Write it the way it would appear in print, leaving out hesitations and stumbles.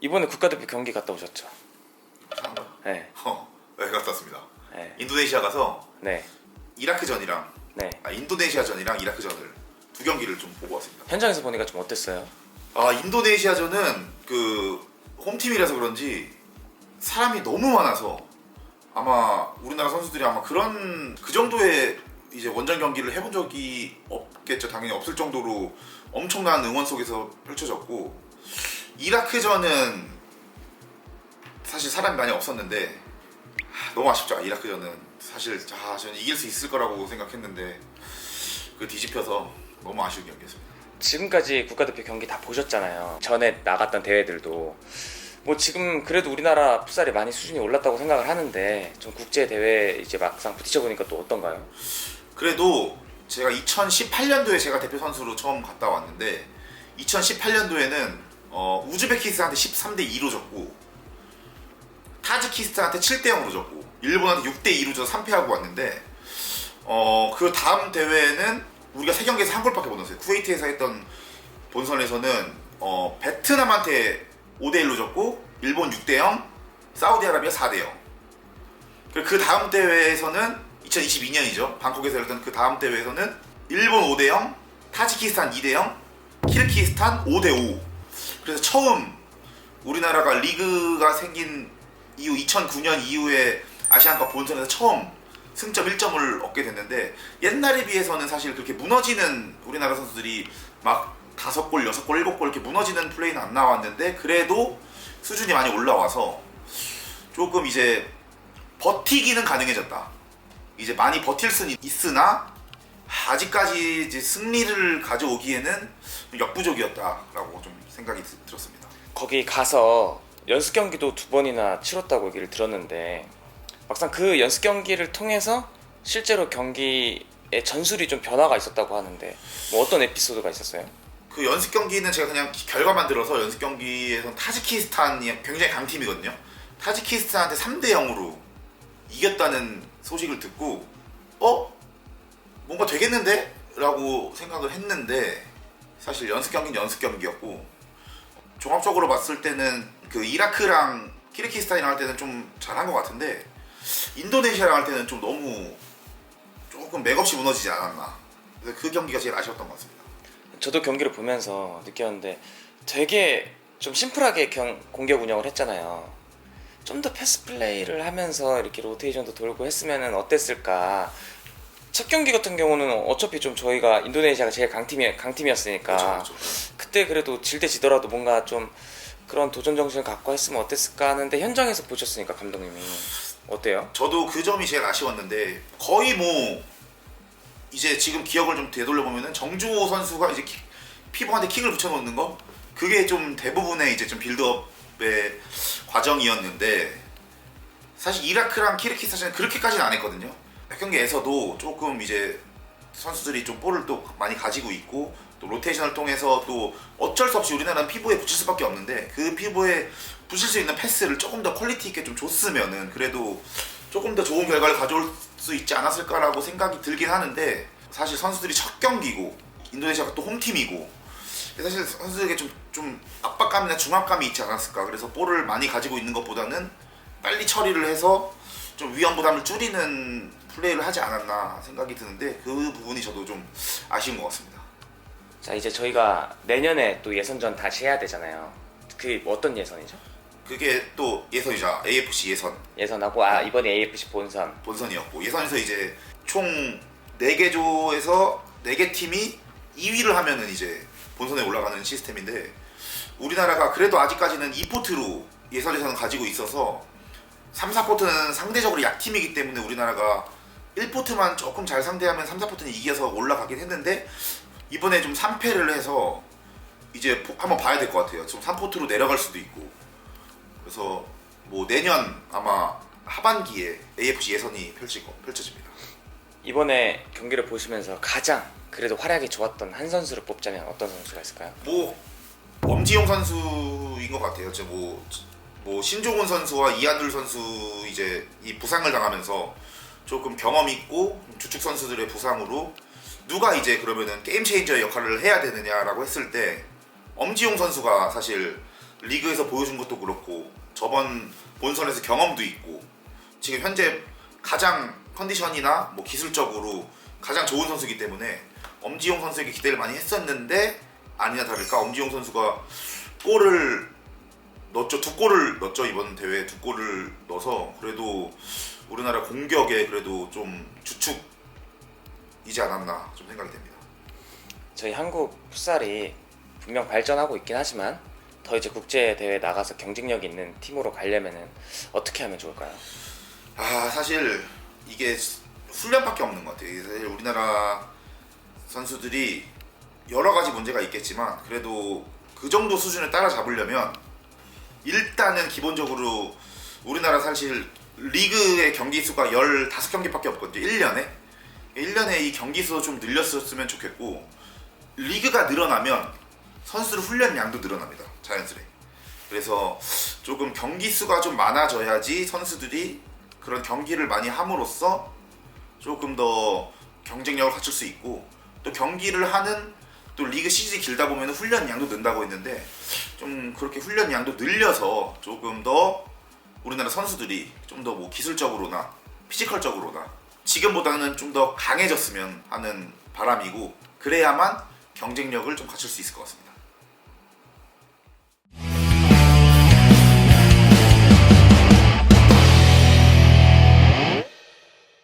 이번에 국가대표 경기 갔다 오셨죠? 한가? 네. 네, 갔다 왔습니다. 네. 인도네시아 가서 네. 이라크전이랑 네. 인도네시아전이랑 이라크전을 두 경기를 좀 보고 왔습니다. 현장에서 보니까 좀 어땠어요? 인도네시아전은 그 홈팀이라서 그런지 사람이 너무 많아서 아마 우리나라 선수들이 아마 그 정도의 이제 원정 경기를 해본 적이 없겠죠. 당연히 없을 정도로 엄청난 응원 속에서 펼쳐졌고, 이라크전은 사실 사람이 많이 없었는데 너무 아쉽죠. 이라크전은 사실 저는 이길 수 있을 거라고 생각했는데 그 뒤집혀서 너무 아쉬운 경기였습니다. 지금까지 국가대표 경기 다 보셨잖아요. 전에 나갔던 대회들도 뭐 지금 그래도 우리나라 풋살이 많이 수준이 올랐다고 생각을 하는데 좀 국제 대회 이제 막상 부딪혀 보니까 또 어떤가요? 그래도 제가 2018년도에 제가 대표 선수로 처음 갔다 왔는데 2018년도에는 우즈베키스탄한테 13대2로 졌고 타지키스탄한테 7대0으로 졌고 일본한테 6대2로 져서 3패하고 왔는데 그 다음 대회는 우리가 3경기에서 한 골밖에 못 넣었어요. 쿠웨이트에서 했던 본선에서는 베트남한테 5대1로 졌고 일본 6대0, 사우디아라비아 4대0. 그 다음 대회에서는 2022년이죠. 방콕에서 열렸던 그 다음 대회에서는 일본 5대0, 타지키스탄 2대0, 키르기스탄 5대5. 그래서 처음 우리나라가 리그가 생긴 이후 2009년 이후에 아시안컵 본선에서 처음 승점 1점을 얻게 됐는데, 옛날에 비해서는 사실 그렇게 무너지는 우리나라 선수들이 막 5골, 6골, 7골 이렇게 무너지는 플레이는 안 나왔는데 그래도 수준이 많이 올라와서 조금 이제 버티기는 가능해졌다. 이제 많이 버틸 수는 있으나 아직까지 이제 승리를 가져오기에는 역부족이었다라고 좀 생각이 들었습니다. 거기 가서 연습 경기도 2번이나 치렀다고 얘기를 들었는데 막상 그 연습 경기를 통해서 실제로 경기의 전술이 좀 변화가 있었다고 하는데 뭐 어떤 에피소드가 있었어요? 그 연습 경기는 제가 그냥 결과만 들어서 연습 경기에서 타지키스탄이 굉장히 강팀이거든요. 타지키스탄한테 3대0으로 이겼다는 소식을 듣고 뭔가 되겠는데? 라고 생각을 했는데 사실 연습 경기는 연습 경기였고, 종합적으로 봤을 때는 그 이라크랑 키르기스탄이랑 할 때는 좀 잘한 것 같은데 인도네시아랑 할 때는 좀 너무 조금 맥없이 무너지지 않았나. 그래서 그 경기가 제일 아쉬웠던 것 같습니다. 저도 경기를 보면서 느꼈는데 되게 좀 심플하게 공격 운영을 했잖아요. 좀 더 패스 플레이를 하면서 이렇게 로테이션도 돌고 했으면 어땠을까. 첫 경기 같은 경우는 어차피 좀 저희가 인도네시아가 제일 강팀이었으니까 그렇죠. 그때 그래도 질 때 지더라도 뭔가 좀 그런 도전 정신을 갖고 했으면 어땠을까 하는데 현장에서 보셨으니까 감독님이 어때요? 저도 그 점이 제일 아쉬웠는데 거의 뭐 이제 지금 기억을 좀 되돌려 보면은 정주호 선수가 이제 피버한테 킥을 붙여놓는 거, 그게 좀 대부분의 이제 좀 빌드업의 과정이었는데 사실 이라크랑 키르기스탄은 그렇게까지는 안 했거든요. 경기에서도 조금 이제 선수들이 좀 볼을 또 많이 가지고 있고 또 로테이션을 통해서 또 어쩔 수 없이 우리나라는 피부에 붙일 수밖에 없는데 그 피부에 붙일 수 있는 패스를 조금 더 퀄리티 있게 좀 줬으면은 그래도 조금 더 좋은 결과를 가져올 수 있지 않았을까라고 생각이 들긴 하는데, 사실 선수들이 첫 경기고 인도네시아가 또 홈팀이고 사실 선수들에게 좀 압박감이나 중압감이 있지 않았을까. 그래서 볼을 많이 가지고 있는 것보다는 빨리 처리를 해서 좀 위험 부담을 줄이는 플레이를 하지 않았나 생각이 드는데 그 부분이 저도 좀 아쉬운 것 같습니다. 자, 이제 저희가 내년에 또 예선전 다시 해야 되잖아요. 그게 어떤 예선이죠? 그게 또 예선이죠. AFC 예선 예선하고 이번에 AFC 본선이었고, 예선에서 이제 총 4개 조에서 4개 팀이 2위를 하면은 이제 본선에 올라가는 시스템인데, 우리나라가 그래도 아직까지는 2포트로 예선에서는 가지고 있어서 3, 4포트는 상대적으로 약팀이기 때문에 우리나라가 1포트만 조금 잘 상대하면 3, 4포트는 이겨서 올라가긴 했는데 이번에 좀 3패를 해서 이제 한번 봐야 될 것 같아요. 좀 3포트로 내려갈 수도 있고. 그래서 뭐 내년 아마 하반기에 AFC 예선이 펼쳐집니다. 이번에 경기를 보시면서 가장 그래도 활약이 좋았던 한 선수를 뽑자면 어떤 선수가 있을까요? 뭐 엄지용 선수인 것 같아요. 뭐 신종훈 선수와 이한둘 선수 이제 이 부상을 당하면서 조금 경험 있고 주축 선수들의 부상으로 누가 이제 그러면은 게임 체인저의 역할을 해야 되느냐라고 했을 때 엄지용 선수가 사실 리그에서 보여준 것도 그렇고 저번 본선에서 경험도 있고 지금 현재 가장 컨디션이나 뭐 기술적으로 가장 좋은 선수이기 때문에 엄지용 선수에게 기대를 많이 했었는데 아니나 다를까 엄지용 선수가 골을 넣었죠. 2골을 넣었죠. 이번 대회에 2골을 넣어서 그래도 우리나라 공격에 그래도 좀 주축이지 않았나 좀 생각이 됩니다. 저희 한국 풋살이 분명 발전하고 있긴 하지만 더 이제 국제 대회 나가서 경쟁력 있는 팀으로 가려면은 어떻게 하면 좋을까요? 사실 이게 훈련밖에 없는 것 같아요. 사실 우리나라 선수들이 여러 가지 문제가 있겠지만 그래도 그 정도 수준을 따라잡으려면 일단은 기본적으로 우리나라 사실 리그의 경기 수가 15경기밖에 없거든요. 1년에 이 경기 수 좀 늘렸었으면 좋겠고 리그가 늘어나면 선수들 훈련 양도 늘어납니다. 자연스레. 그래서 조금 경기 수가 좀 많아져야지 선수들이 그런 경기를 많이 함으로써 조금 더 경쟁력을 갖출 수 있고 또 경기를 하는 또 리그 시즌이 길다 보면 훈련 양도 는다고 했는데 좀 그렇게 훈련 양도 늘려서 조금 더 우리나라 선수들이 좀 더 뭐 기술적으로나 피지컬적으로나 지금보다는 좀 더 강해졌으면 하는 바람이고 그래야만 경쟁력을 좀 갖출 수 있을 것 같습니다.